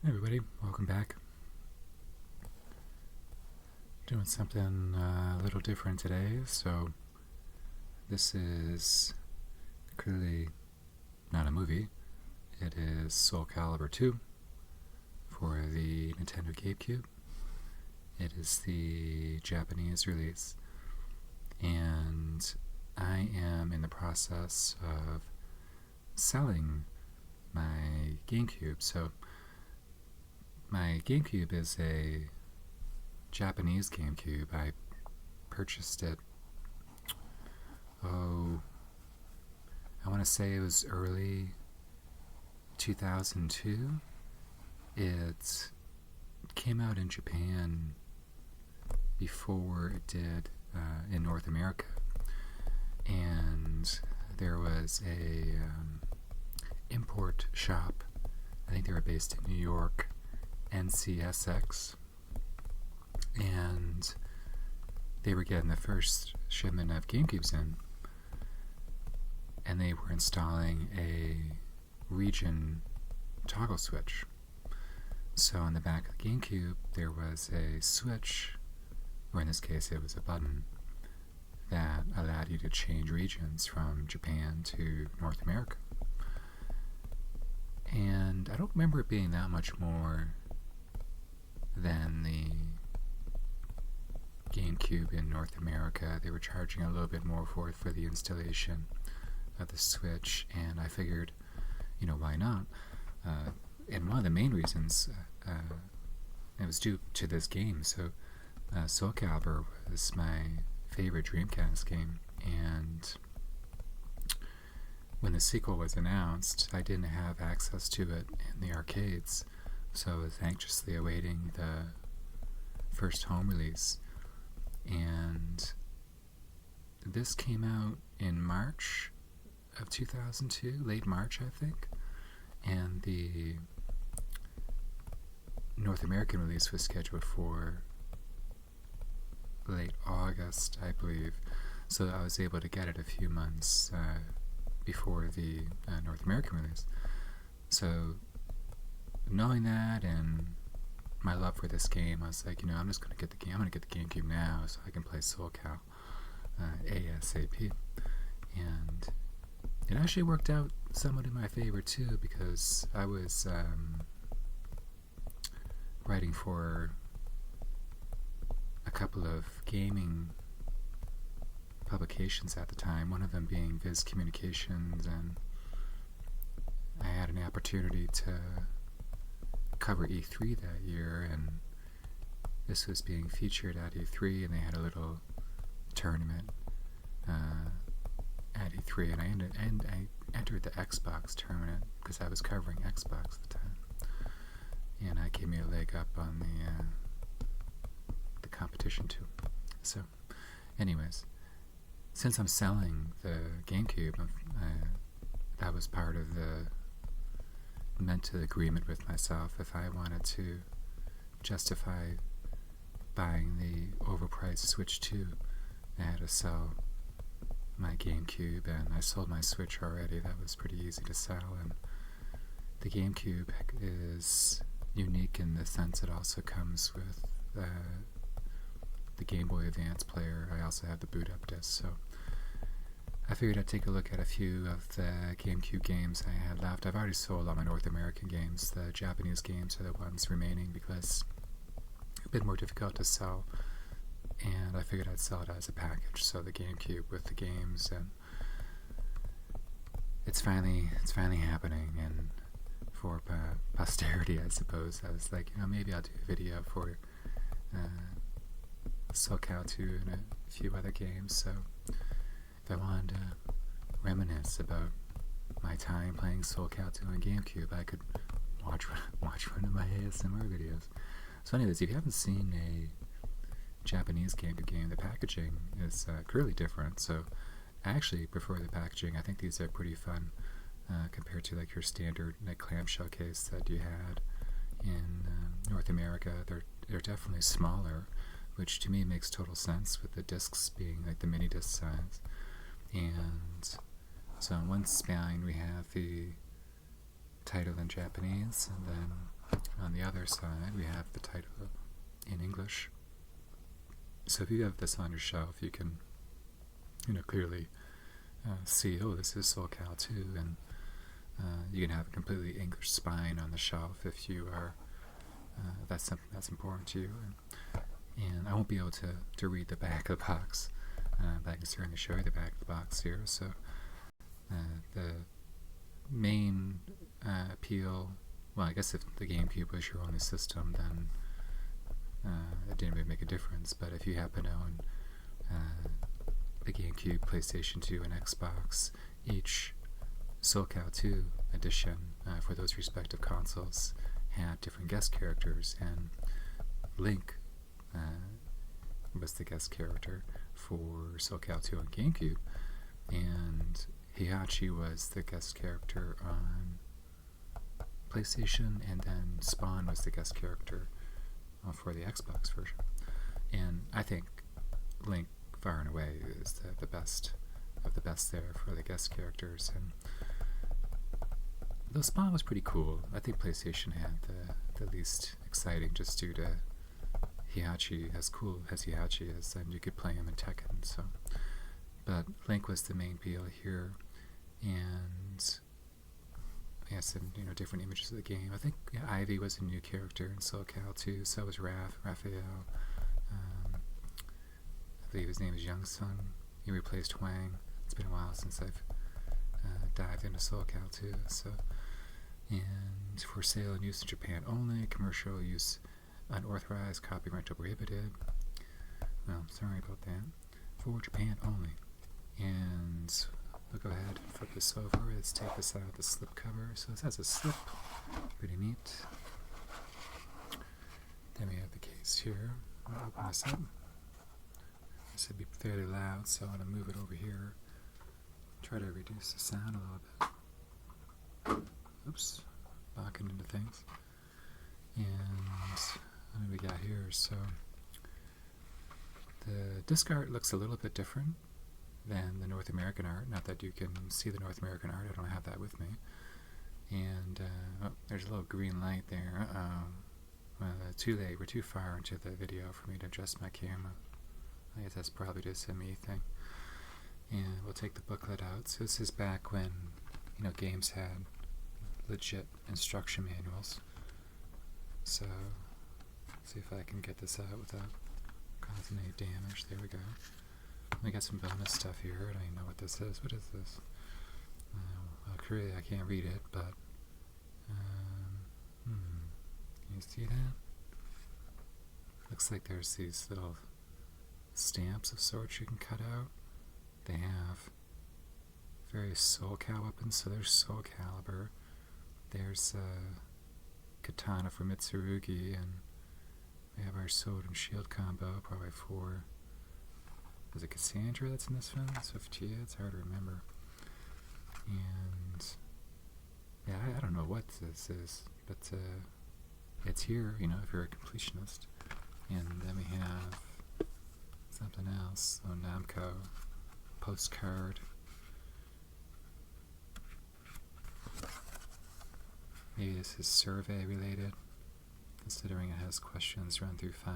Hey everybody, welcome back. Doing something a little different today, so this is clearly not a movie. It is Soulcalibur II for the Nintendo GameCube. It is the Japanese release, and I am in the process of selling my GameCube. So my GameCube is a Japanese GameCube. I purchased it, I want to say it was early 2002. It came out in Japan before it did in North America, and there was a import shop. I think they were based in New York, NCSX, and they were getting the first shipment of GameCubes in, and they were installing a region toggle switch. So on the back of the GameCube there was a switch, or in this case it was a button, that allowed you to change regions from Japan to North America. And I don't remember it being that much more than the GameCube in North America. They were charging a little bit more for it for the installation of the Switch, and I figured, why not? And one of the main reasons it was due to this game. So Soulcalibur was my favorite Dreamcast game, and when the sequel was announced, I didn't have access to it in the arcades, so I was anxiously awaiting the first home release. And this came out in March of 2002, late March I think, and the North American release was scheduled for late August, I believe, so I was able to get it a few months before the North American release. So knowing that and my love for this game, I was like, I'm just going to get the game. I'm going to get the GameCube now so I can play SoulCal ASAP. And it actually worked out somewhat in my favor too, because I was writing for a couple of gaming publications at the time, one of them being Viz Communications, and I had an opportunity to cover E3 that year, and this was being featured at E3, and they had a little tournament at E3, and I entered the Xbox tournament because I was covering Xbox at the time, and I gave me a leg up on the competition too. So anyways, since I'm selling the GameCube, that was part of the mental agreement with myself. If I wanted to justify buying the overpriced Switch 2, I had to sell my GameCube, and I sold my Switch already. That was pretty easy to sell, and the GameCube is unique in the sense it also comes with the Game Boy Advance player. I also have the boot up disc, so I figured I'd take a look at a few of the GameCube games I had left. I've already sold all my North American games. The Japanese games are the ones remaining because a bit more difficult to sell, and I figured I'd sell it as a package, so the GameCube with the games, and it's finally happening, and for posterity, I suppose. I was like, maybe I'll do a video for Soulcal 2 and a few other games. So if I wanted to reminisce about my time playing Soulcal 2 on GameCube, I could watch one of my ASMR videos. So anyways, if you haven't seen a Japanese GameCube game, the packaging is clearly different. So I actually prefer the packaging. I think these are pretty fun compared to like your standard clamshell case that you had in North America. They're definitely smaller, which to me makes total sense with the discs being like the mini disc size. And So on one spine we have the title in Japanese, and then on the other side, we have the title in English. So if you have this on your shelf, you can, clearly see, oh, this is Soulcal 2, and you can have a completely English spine on the shelf if you are, that's something that's important to you. And I won't be able to read the back of the box, but I can certainly show you the back of the box here. So the main appeal, well, I guess if the GameCube was your only system, then it didn't really make a difference. But if you happen to own the GameCube, PlayStation 2, and Xbox, each Soulcal 2 edition for those respective consoles had different guest characters, and Link was the guest character for Soulcal 2 on GameCube, and Heihachi was the guest character on PlayStation, and then Spawn was the guest character for the Xbox version. And I think Link, far and away, is the best of the best there for the guest characters. And though Spawn was pretty cool, I think PlayStation had the least exciting, just due to Heihachi, as cool as Heihachi is, and you could play him in Tekken. So, but Link was the main appeal here, and we have some different images of the game. I think Ivy was a new character in Soulcal 2. So was Raphael. I believe his name is Young Sung. He replaced Huang. It's been a while since I've dived into Soulcal 2. So, and for sale and use in Japan only. Commercial use unauthorized. Copyright prohibited. Well, sorry about that. For Japan only. And we'll go ahead and flip this over. Let's take this out of the slip cover. So this has a slip. Pretty neat. Then we have the case here. I'll open this up. This would be fairly loud, so I'm going to move it over here. Try to reduce the sound a little bit. Oops. Knocking into things. And what do we got here? So the disc art looks a little bit different than the North American art. Not that you can see the North American art, I don't have that with me. And there's a little green light there. Well, too late, we're too far into the video for me to adjust my camera. I guess that's probably just a me thing. And we'll take the booklet out. So this is back when games had legit instruction manuals. So let's see if I can get this out without causing any damage. There we go. We got some bonus stuff here. I don't even know what this is. What is this? Well, clearly I can't read it, but can you see that? Looks like there's these little stamps of sorts you can cut out. They have various Soulcal weapons. So there's Soulcalibur. There's Katana for Mitsurugi, and we have our sword and shield combo, probably for, is it Cassandra that's in this one? Swiftchia? It's hard to remember. And yeah, I don't know what this is, but it's here, if you're a completionist. And then we have something else. Oh, Namco postcard. Maybe this is survey related, considering it has questions 1 through 5.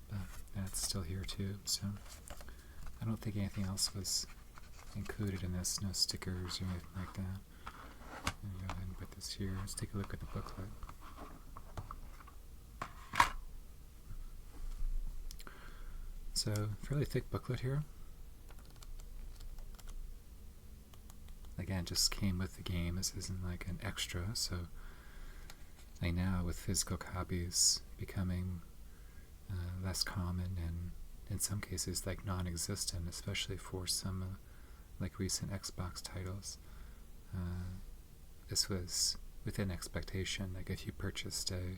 But that's still here too, so I don't think anything else was included in this. No stickers or anything like that. Let me go ahead and put this here. Let's take a look at the booklet. So, fairly thick booklet here. Again, just came with the game. This isn't like an extra, so like now with physical copies becoming less common, and in some cases like non-existent, especially for some like recent Xbox titles. This was within expectation. Like if you purchased a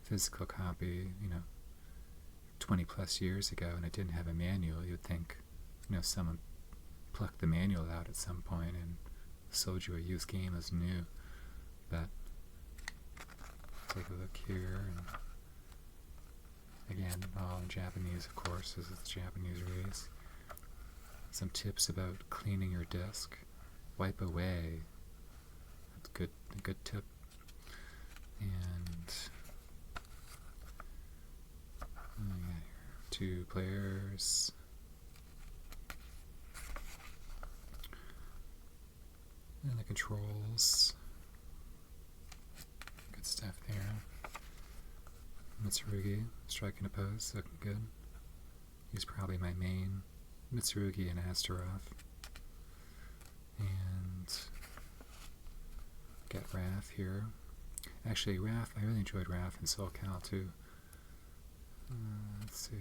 physical copy, 20 plus years ago and it didn't have a manual, you'd think, someone plucked the manual out at some point and sold you a used game as new. But take a look here, and again, all in Japanese, of course. This is the Japanese release. Some tips about cleaning your disc. Wipe away. That's good. A good tip. 2 players. And the controls. Good stuff there. Mitsurugi, striking a pose, looking good. He's probably my main. Mitsurugi and Astaroth. And got Wrath here. Actually, Wrath, I really enjoyed Wrath in Soulcal too. Let's see.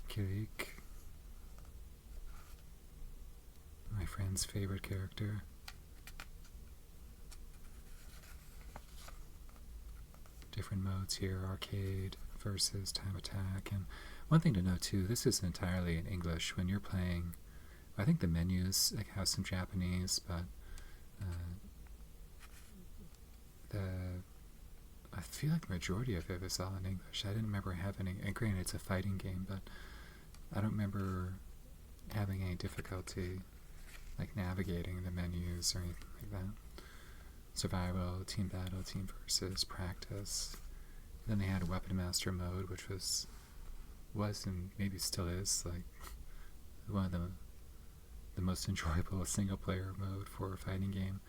Kirik. My friend's favorite character. Different modes here, arcade versus time attack. And one thing to note too, this is entirely in English. When you're playing, I think the menus have some Japanese, but I feel like the majority of it is all in English. I didn't remember having, and granted it's a fighting game, but I don't remember having any difficulty like navigating the menus or anything like that. Survival, team battle, team versus, practice. Then they had a Weapon Master mode, which was and maybe still is like one of the most enjoyable single player mode for a fighting game.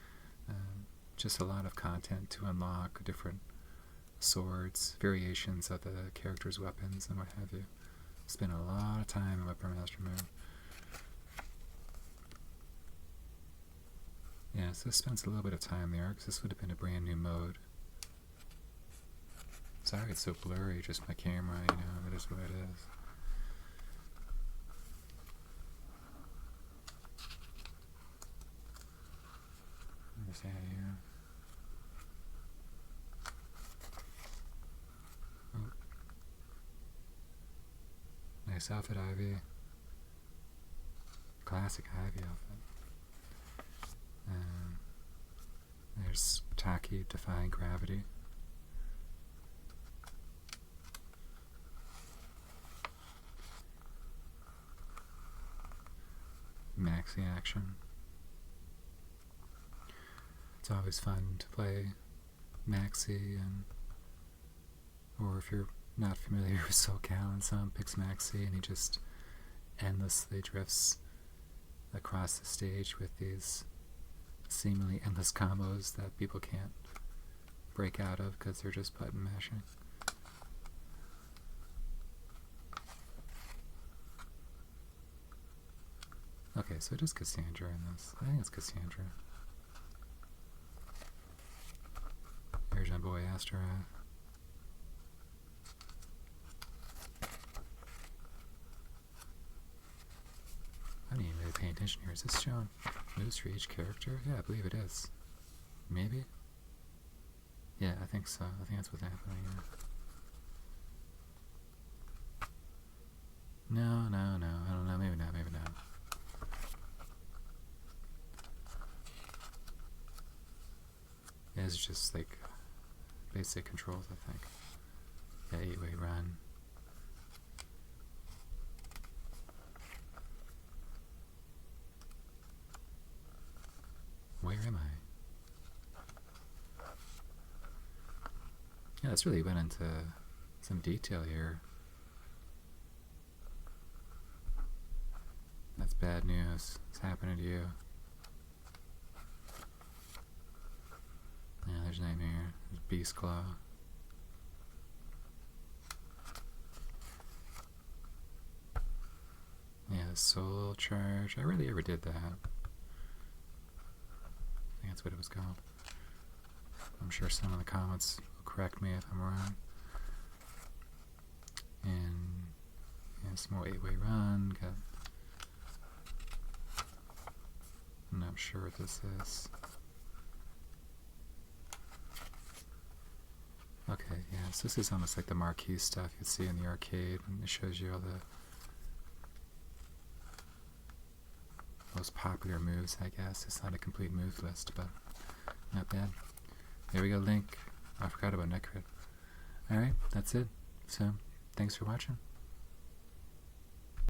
Just a lot of content to unlock, different swords, variations of the character's weapons, and what have you. Spent a lot of time in Weapon Master mode. Yeah, so this spends a little bit of time there, because this would have been a brand new mode. Sorry it's so blurry, just my camera, you know, it is what it is. Where's that here? Oh. Nice outfit, Ivy. Classic Ivy outfit. There's Taki defying gravity. Maxi action. It's always fun to play Maxi, or if you're not familiar with Soulcal, and someone picks Maxi and he just endlessly drifts across the stage with these seemingly endless combos that people can't break out of because they're just button mashing. Okay, so it is Cassandra in this. I think it's Cassandra. There's my boy Astaroth. I didn't even really pay attention here. Is this showing moves for each character? Yeah, I believe it is. Maybe? Yeah, I think so. I think that's what's happening here. No. I don't know. Maybe not. Yeah, it's just like basic controls, I think. Yeah, 8-way run. Where am I? Yeah, this really went into some detail here. That's bad news. It's happening to you. Yeah, there's Nightmare. There's Beast Claw. Yeah, Soul Charge. I rarely ever did that. I think that's what it was called. I'm sure someone in the comments will correct me if I'm wrong. And yeah, some more 8-way run. Got, I'm not sure what this is. Okay, yeah, so this is almost like the marquee stuff you'd see in the arcade, and it shows you all the most popular moves, I guess. It's not a complete move list, but not bad. There we go, Link. I forgot about Necrit. Alright, that's it. So, thanks for watching.